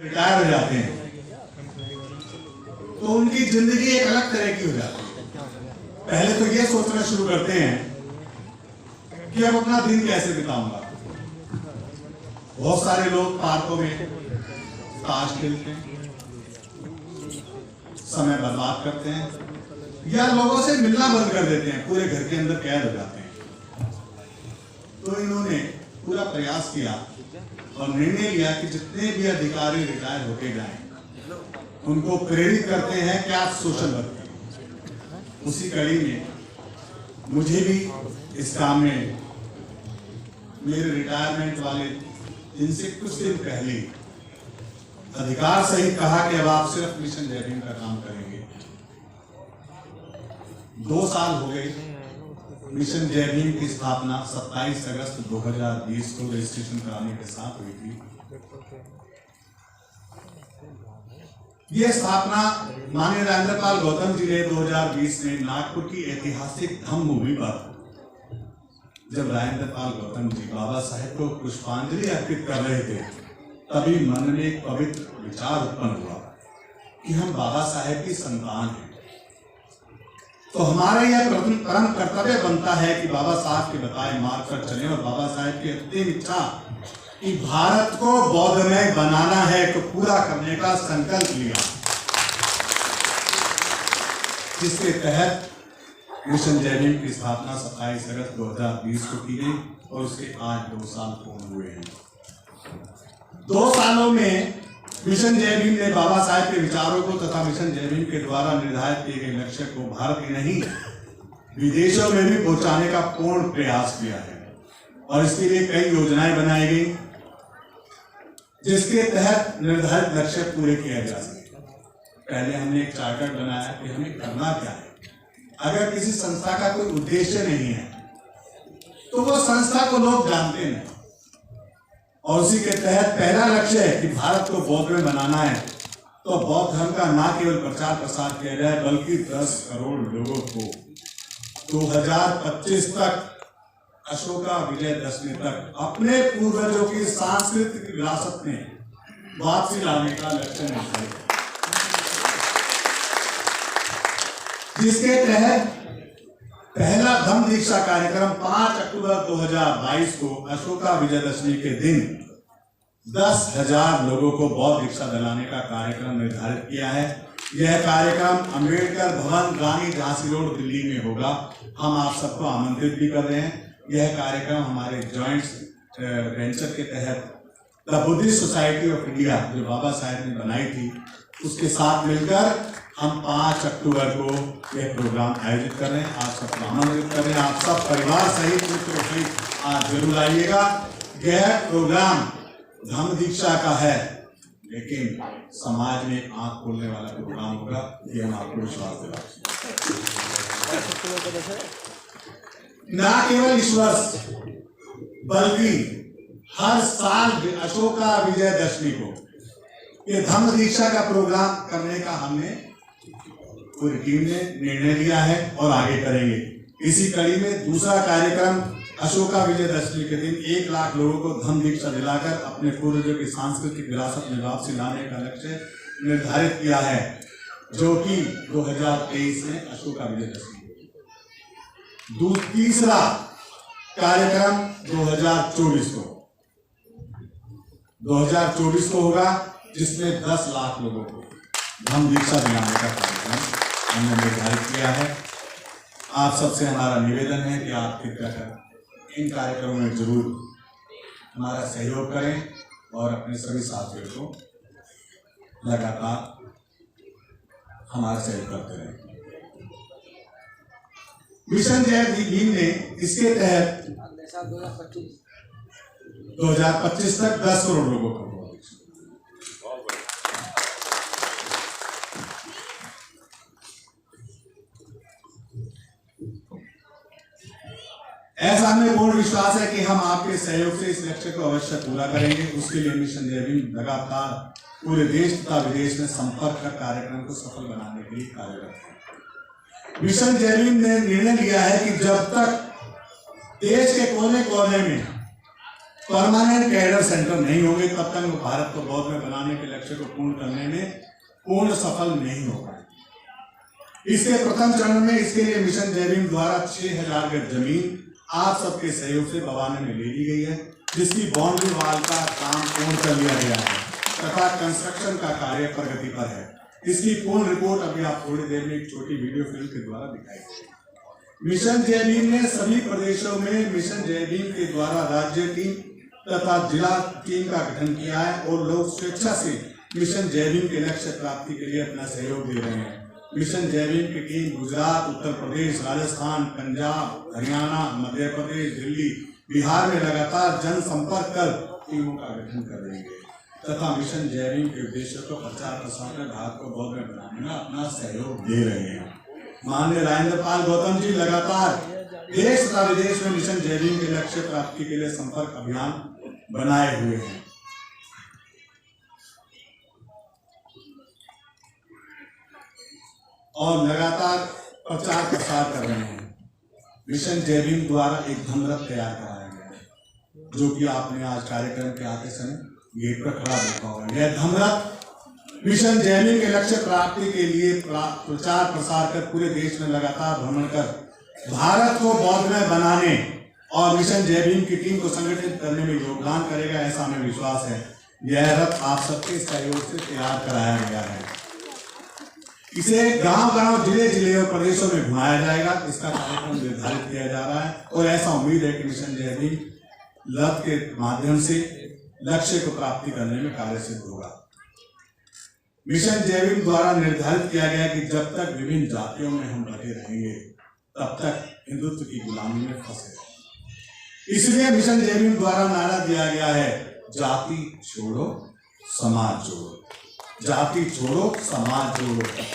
Retire हो जाते हैं तो उनकी जिंदगी एक अलग तरह की हो जाती है। पहले तो ये सोचना शुरू करते हैं कि अब अपना दिन कैसे बिताऊंगा। बहुत सारे लोग पार्कों में ताश खेलते हैं, समय बर्बाद करते हैं या लोगों से मिलना बंद कर देते हैं, पूरे घर के अंदर कैद हो जाते हैं। तो इन्होंने पूरा प्रयास किया और निर्णय लिया कि जितने भी अधिकारी रिटायर होके जाएं उनको प्रेरित करते हैं क्या सोशल वर्क की। उसी कड़ी में मुझे भी इस काम में मेरे रिटायरमेंट वाले दिन से कुछ दिन पहले अधिकार सहित कहा कि अब आप सिर्फ मिशन जय भीम का काम करेंगे। 2 साल हो गए। मिशन जय भीम की स्थापना 27 अगस्त 2020 को रजिस्ट्रेशन कराने के साथ हुई थी। यह स्थापना माननीय राजेंद्रपाल गौतम जी ने 2020 में नागपुर की ऐतिहासिक धम्म भूमि पर, जब राजेंद्रपाल गौतम जी बाबा साहेब को पुष्पांजलि अर्पित कर रहे थे, तभी मन में एक पवित्र विचार उत्पन्न हुआ कि हम बाबा साहेब की संतान हैं, तो हमारा यह परम कर्तव्य बनता है कि बाबा साहब के बताए मार्ग पर चलें और बाबा साहेब की अंतिम इच्छा कि भारत को बौद्धमय बनाना है तो पूरा करने का संकल्प लिया, जिसके तहत मिशन जय भीम की स्थापना 27 अगस्त 2020 को की गई और उसके आज 2 साल पूर्ण हुए हैं। 2 सालों में मिशन जय भीम ने बाबा साहेब के विचारों को तथा मिशन जय भीम के द्वारा निर्धारित किए गए लक्ष्य को भारत ही नहीं विदेशों में भी पहुंचाने का पूर्ण प्रयास किया है और इसके लिए कई योजनाएं बनाई गई जिसके तहत निर्धारित लक्ष्य पूरे किया जा सके। पहले हमने एक चार्टर बनाया कि हमें करना क्या है। अगर किसी संस्था का कोई उद्देश्य नहीं है तो वो संस्था को लोग जानते नहीं, और उसी के तहत पहला लक्ष्य है कि भारत को बौद्ध में बनाना है, तो बौद्ध धर्म का न केवल प्रचार प्रसार किया जाए बल्कि 10 करोड़ लोगों को 2025 तक अशोका विजयदशमी तक अपने पूर्वजों की सांस्कृतिक विरासत में वापसी लाने का लक्ष्य निर्धारित है, जिसके तहत पहला धम्म दीक्षा कार्यक्रम 5 अक्टूबर 2022 को अशोका विजयदशमी के दिन 10,000 लोगों को बौद्ध दीक्षा दिलाने का कार्यक्रम निर्धारित किया है। यह कार्यक्रम अंबेडकर भवन, रानी झांसी रोड, दिल्ली में होगा। हम आप सबको आमंत्रित भी कर रहे हैं। यह कार्यक्रम हमारे जॉइंट वेंचर के तहत the Buddhist society of India जो बाबा साहेब ने बनाई थी उसके साथ मिलकर हम 5 अक्टूबर को यह प्रोग्राम आयोजित कर रहे हैं। आप सबको आमंत्रित कर रहे हैं। आप सब परिवार सहित मित्रों सहित आज जरूर आइएगा। यह प्रोग्राम धम्म दीक्षा का है लेकिन समाज में आंख खोलने वाला प्रोग्राम होगा, ये हम आपको विश्वास दिलाते हैं। न केवल इस वर्ष बल्कि हर साल अशोका विजयदशमी को ये धम्म दीक्षा का प्रोग्राम करने का हमने पूरी टीम ने निर्णय लिया है और आगे करेंगे। इसी कड़ी में दूसरा कार्यक्रम अशोका विजयदशमी के दिन 1 लाख लोगों को धम्म दीक्षा दिलाकर अपने पूर्वजों की सांस्कृतिक विरासत में वापसी लाने का लक्ष्य निर्धारित किया है, जो कि 2023 में अशोका विजयदशमी। तीसरा कार्यक्रम 2024 को होगा, जिसमें 10 लाख लोगों को धम्म दीक्षा दिलाने का कार्यक्रम हमने निर्धारित किया है। आप सबसे हमारा निवेदन है कि आप कृपया कर इन कार्यक्रमों में जरूर हमारा सहयोग करें और अपने सभी साथियों को लगातार हमारा सहयोग करते रहें। मिशन जय भीम ने इसके तहत 2025 तक 10 करोड़ लोगों को ऐसा हमें पूर्ण विश्वास है कि हम आपके सहयोग से इस लक्ष्य को अवश्य पूरा करेंगे। उसके लिए मिशन जय भीम लगातार पूरे देश तथा विदेश में संपर्क कर कार्यक्रम को सफल बनाने के लिए कार्यरत है। मिशन जय भीम ने निर्णय लिया है कि जब तक देश के कोने कोने में परमानेंट कैडर सेंटर नहीं होंगे तब तक वो भारत को बौद्ध में बनाने के लक्ष्य को पूर्ण करने में पूर्ण सफल नहीं होगा। इसके प्रथम चरण में इसके लिए मिशन जय भीम द्वारा 6000 गज जमीन आप सबके सहयोग से बवाने में ले ली गई है, जिसकी बाउंड्री वाल का काम पूर्ण कर लिया गया है तथा कंस्ट्रक्शन का कार्य प्रगति पर है। इसकी पूर्ण रिपोर्ट अभी आप थोड़ी देर में एक छोटी वीडियो फिल्म के द्वारा दिखाई। मिशन जय भीम ने सभी प्रदेशों में मिशन जय भीम के द्वारा राज्य टीम तथा जिला टीम का गठन किया है और लोग स्वेच्छा से मिशन जय भीम के लक्ष्य प्राप्ति के लिए अपना सहयोग दे रहे हैं। मिशन जय भीम की टीम गुजरात, उत्तर प्रदेश, राजस्थान, पंजाब, हरियाणा, मध्य प्रदेश, दिल्ली, बिहार में लगातार जनसंपर्क कर टीमों का गठन कर रही है तथा मिशन जय भीम के उद्देश्य को प्रचार प्रसार कर भारत को बौद्ध में बनाने में अपना सहयोग दे रहे हैं। माननीय राजेंद्र पाल गौतम जी लगातार देश तथा विदेश में मिशन जय भीम के लक्ष्य प्राप्ति के लिए संपर्क अभियान बनाए हुए हैं। और लगातार प्रचार प्रसार कर रहे हैं। मिशन जय भीम द्वारा एक धम्मरथ तैयार कराया गया है, जो कि आपने आज कार्यक्रम के आते समय गेट पर खड़ा देखा होगा। यह धम्मरथ मिशन जय भीम के लक्ष्य प्राप्ति के लिए प्रचार प्रसार कर पूरे देश में लगातार भ्रमण कर भारत को बौद्ध में बनाने और मिशन जय भीम की टीम को संगठित करने में योगदान करेगा, ऐसा हमें विश्वास है। यह रथ आप सबके सहयोग से तैयार कराया गया है। इसे गांव-गांव, जिले-जिले और प्रदेशों में घुमाया जाएगा। इसका कार्यक्रम निर्धारित किया जा रहा है और ऐसा उम्मीद है कि मिशन जय भीम रथ के माध्यम से लक्ष्य को प्राप्ति करने में कार्यसिद्ध होगा। मिशन जय भीम द्वारा निर्धारित किया गया कि जब तक विभिन्न जातियों में हम बटे रहेंगे तब तक हिंदुत्व की गुलामी में फंसे रहेंगे। इसलिए मिशन जय भीम द्वारा नारा दिया गया है, जाति छोड़ो समाज जोड़ो, जाति छोड़ो समाज जोड़ो।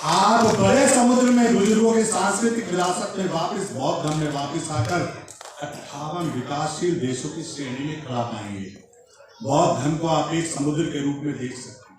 आप बड़े समुद्र में बुजुर्गों की सांस्कृतिक विरासत में वापस बौद्ध धर्म में वापस आकर 58 विकासशील देशों की श्रेणी में खड़ा पाएंगे। बौद्ध धर्म को आप एक समुद्र के रूप में देख सकते हैं,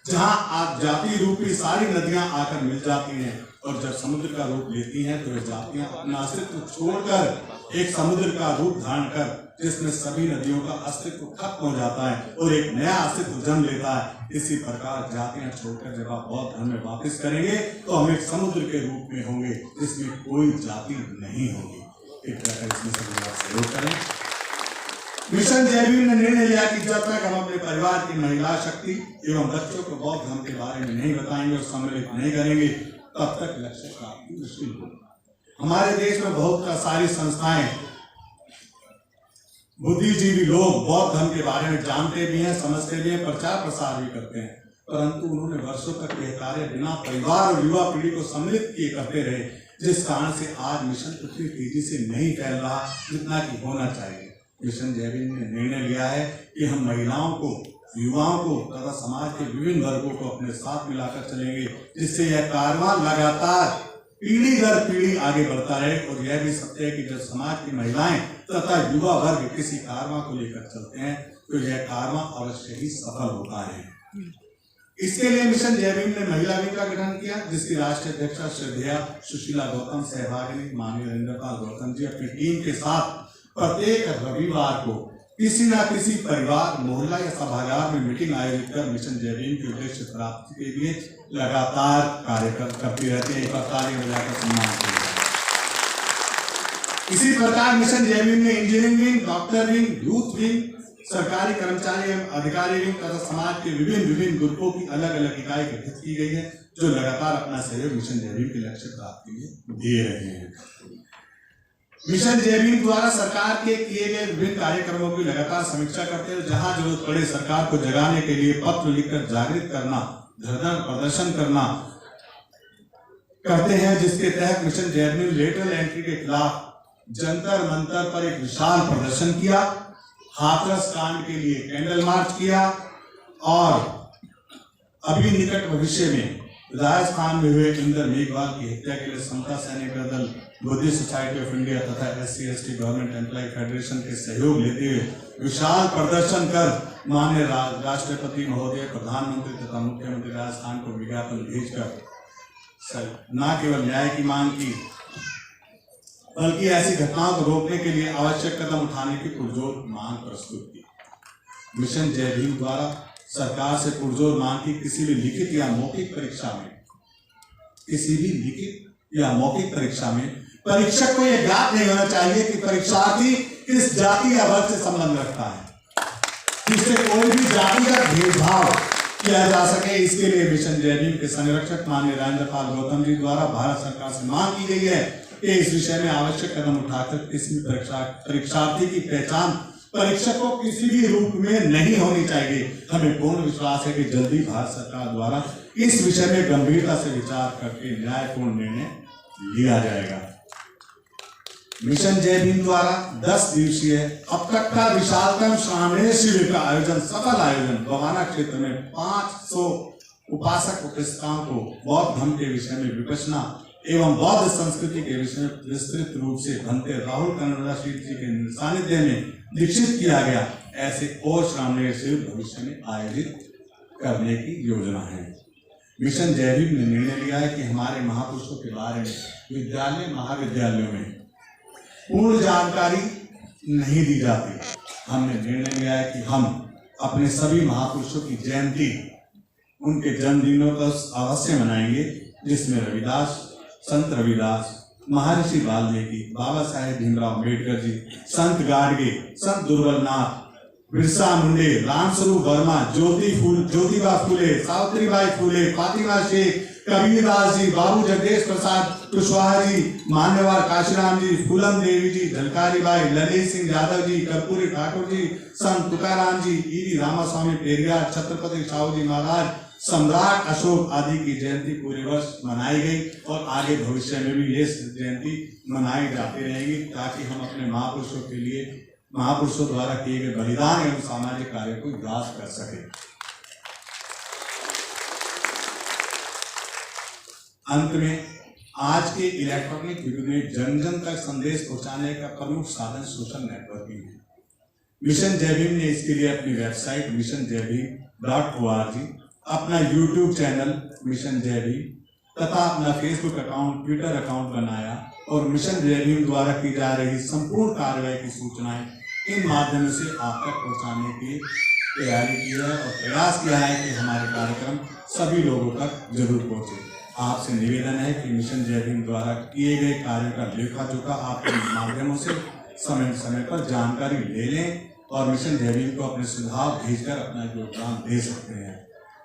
जहां आप जाति रूपी सारी नदियां आकर मिल जाती हैं और जब समुद्र का रूप लेती हैं तो वे जातियां अपना अस्तित्व छोड़कर एक समुद्र का रूप धारण कर, जिसमें सभी नदियों का अस्तित्व खत्म हो जाता है और एक नया अस्तित्व जन्म लेता है। इसी प्रकार जातियां छोड़कर जब आप बौद्ध धर्म में वापस करेंगे तो हम एक समुद्र के रूप में होंगे जिसमें कोई जाति नहीं होगी। एक प्रकार इसमें सभी लोग सहयोग करें। मिशन जय भीम ने निर्णय लिया कि जब तक हम अपने परिवार की महिला शक्ति एवं बच्चों को बौद्ध धर्म के बारे में नहीं बताएंगे और सम्मिलित नहीं करेंगे तब तक लक्ष्य प्राप्ति मुश्किल होगा। हमारे देश में बहुत सारी संस्थाएं, बुद्धिजीवी लोग बौद्ध धर्म के बारे में जानते भी हैं, समझते भी हैं, प्रचार प्रसार भी करते हैं, परंतु उन्होंने वर्षों तक यह कार्य बिना परिवार और युवा पीढ़ी को सम्मिलित किए करते रहे, जिस कारण से आज मिशन उतनी तेजी से नहीं फैल रहा जितना कि होना चाहिए। मिशन जय भीम ने निर्णय लिया है कि हम महिलाओं को, युवाओं को तथा समाज के विभिन्न वर्गों को अपने साथ मिलाकर चलेंगे, जिससे यह कारवां लगातार पीढ़ी दर पीढ़ी आगे बढ़ता रहे। और यह भी सत्य है कि जब समाज की महिलाएं तथा युवा वर्ग किसी कारवां को लेकर चलते हैं तो यह कारवां अवश्य ही सफल होता है। इसके लिए मिशन जय भीम ने महिला विंग का गठन किया, जिसकी राष्ट्रीय अध्यक्षा श्रद्धेया सुशीला गौतम सहभागिनी माननीय राजेंद्र पाल गौतम जी अपनी टीम के साथ प्रत्येक रविवार को किसी न किसी परिवार, मोहल्ला या सभागार में मीटिंग आयोजित कर मिशन जय भीम के उद्देश्य प्राप्ति के लिए लगातार कार्य करती रहती है। सम्मान किया। इसी प्रकार मिशन जय भीम ने engineering wing, doctor wing, youth wing, सरकारी कर्मचारी एवं अधिकारी विंग तथा समाज के विभिन्न ग्रुपों की अलग अलग इकाई गठित की गई है, जो लगातार अपना सहयोग मिशन जय भीम के लक्ष्य प्राप्ति में दे रहे हैं। मिशन जय भीम द्वारा सरकार के किए गए विभिन्न कार्यक्रमों की लगातार समीक्षा करते हुए जहां जरूरत पड़े सरकार को जगाने के लिए पत्र लिखकर जागृत करना, धरना प्रदर्शन करना करते हैं, जिसके तहत मिशन जय भीम लेटरल एंट्री के खिलाफ जंतर मंतर पर एक विशाल प्रदर्शन किया, हाथरस कांड के लिए कैंडल मार्च किया और अभी निकट भविष्य में राजस्थान में हुए इंदर मेघवाल की हत्या के लिए समता सैनिक दल, बुद्धिस्ट सोसाइटी ऑफ इंडिया तथा SC/ST गवर्नमेंट एम्प्लॉय फेडरेशन के सहयोग लेते हुए विशाल प्रदर्शन कर माननीय राष्ट्रपति महोदय, प्रधानमंत्री तथा मुख्यमंत्री राजस्थान को विज्ञापन भेजकर न केवल न्याय की मांग की, बल्कि ऐसी घटनाओं को रोकने के लिए आवश्यक कदम उठाने की पुरजोर मांग प्रस्तुत की। मिशन जय भीम द्वारा सरकार से पुरजोर मांग की किसी भी लिखित या मौखिक परीक्षा में परीक्षक को यह ज्ञात नहीं होना चाहिए कि परीक्षार्थी किस जाति या वर्ग से संबंध रखता है, जिससे कोई भी जातिगत भेदभाव किया जा सके। इसके लिए मिशन जय भीम के संरक्षक माननीय राजेंद्र पाल गौतम जी द्वारा भारत सरकार से मांग की गई है कि इस विषय में आवश्यक कदम उठाकर किसी भी परीक्षार्थी की पहचान परीक्षक को किसी भी रूप में नहीं होनी चाहिए। हमें पूर्ण विश्वास है कि जल्दी भारत सरकार द्वारा इस विषय में गंभीरता से विचार करके न्यायपूर्ण निर्णय लिया जाएगा। मिशन जय भीम द्वारा 10 दिवसीय अब तक का विशालतम श्रावणी शिविर का सफल आयोजन बवाना क्षेत्र में 500 उपासक उपासिकाओं को बौद्ध धर्म के विषय में विपश्यना एवं बौद्ध संस्कृति के विषय में विस्तृत रूप से भंते राहुल कन्नड़ाशील जी के सानिध्य में दीक्षित किया गया। ऐसे और श्रावणी शिविर भविष्य में आयोजित करने की योजना है। मिशन जय भीम ने निर्णय लिया है कि हमारे महापुरुषों के बारे में विद्यालय महाविद्यालयों में पूर्ण जानकारी नहीं दी जाती। हमने निर्णय लिया है कि हम अपने सभी महापुरुषों की जयंती उनके जन्मदिनों को अवश्य मनाएंगे, जिसमें रविदास, संत रविदास, महर्षि वाल्मीकि, बाबा साहेब भीमराव अम्बेडकर जी, संत गाडगे, संत दुर्बलनाथ, बिरसा मुंडे, रामस्वरूप वर्मा, ज्योतिबा फूले, सावित्रीबाई फूले, फातिमा शेख, कबीरदास जी, बाबू जगदीश प्रसाद कुशवाहा जी, मान्यवर काशीराम जी, फूलन देवी जी, झलकारी बाई, ललित सिंह यादव जी, कर्पूरी ठाकुर जी, संत तुकाराम जी, ईवी रामास्वामी पेरियार, छत्रपति साहू जी महाराज, सम्राट अशोक आदि की जयंती पूरे वर्ष मनाई गई और आगे भविष्य में भी ये जयंती मनाई जाती रहेगी, ताकि हम अपने महापुरुषों के लिए महापुरुषों द्वारा किए गए बलिदान एवं सामाजिक कार्य को याद कर सके। अंत में, आज के इलेक्ट्रॉनिक युग में जन जन तक संदेश पहुंचाने का प्रमुख साधन सोशल नेटवर्किंग है। मिशन जय भीम ने इसके लिए अपनी वेबसाइट missionjaybeam.org, अपना यूट्यूब चैनल मिशन जय भीम तथा अपना फेसबुक अकाउंट, ट्विटर अकाउंट बनाया और मिशन जय भीम द्वारा की जा रही संपूर्ण कार्रवाई की सूचनाएं इन माध्यमों से आप तक पहुंचाने की तैयारी की है और प्रयास किया है कि हमारे कार्यक्रम सभी लोगों तक जरूर पहुंचे। आपसे निवेदन है कि मिशन जय भीम द्वारा किए गए कार्यों का लेखा जोखा आप इन माध्यमों से समय समय पर जानकारी ले लें और मिशन जय भीम को अपने सुझाव भेजकर अपना योगदान दे सकते हैं।